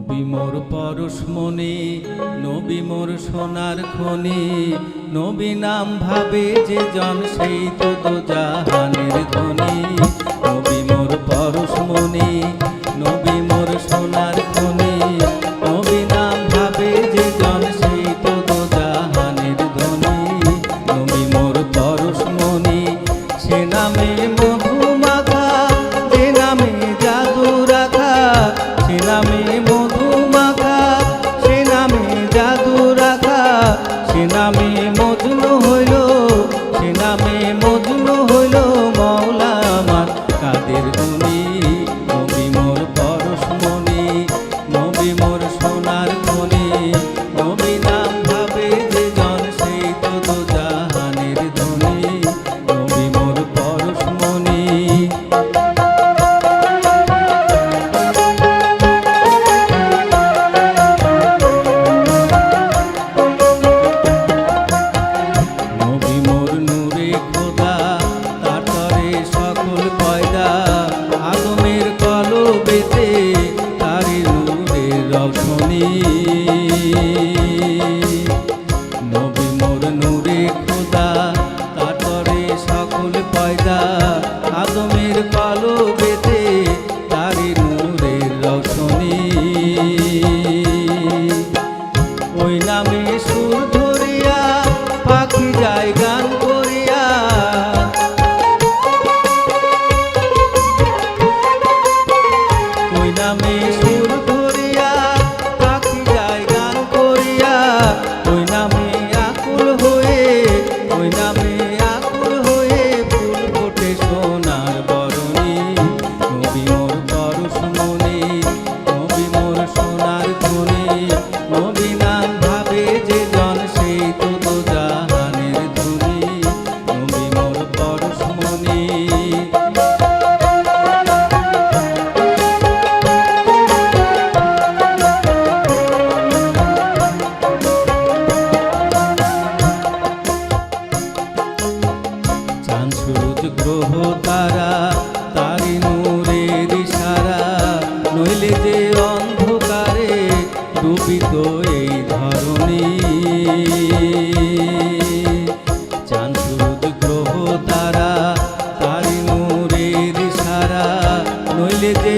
নবী মোর পরশমণি, নবী মোর সোনার খনি, নবী নাম ভাবে যে জন সেই তো দোজাহানের ধনী। নবী মোর পরশমণি, নবী মোর সোনার খনি, নবী নাম ভাবে যে জন সেই তো দোজাহানের ধনী। নবী মোর পরশমণি, সে নামে মধু মাখা, যে নামে জাদু রাখা, সে নামে মধু মাখা, সে নামে জাদু রাখা, সে নামে মজনু হইল, সে নামে মজনু হইল মওলা আমার কাদের গুণী। নবী মোর পরশমণি, নবী মোর সোনার খনি, নবী নাম ভাবে যে জন সেই তো দোজাহানের ধনী। নবী মোর পরশমণি। নবী মোর নূরে খোদা, তার তরে সকল পয়দা, আদমের কলবেতে তারি নূরের রওশনী। নবী মোর নূরে খোদা, তার তরে সকল পয়দা, আদমের কলবেতে তারি নূরের রওশনী। ওই নামে সুর ধরিয়া পাখি যায় গান করিয়া, ওই নামে সুর ধরিয়া পাখি যায় গান করিয়া, ওই নামে আকুল হয়ে, ওই নামে আকুল হয়ে ফুল ফোটে সোনার বরণী। নবী মোর পরশমণি, নবী মোর সোনার খনি, নবী নাম ভাবে যে জন সেই তো দোজাহানের ধনী। নবী মোর পরশমণি। চাঁদ সূরজ গ্রহ তারা, তারি নূরের ইশারা, নইলে যে অন্ধকারে ডুবিত এই ধরণী। চাঁদ সূরজ গ্রহ তারা, তারি নূরের ইশারা, নইলে যে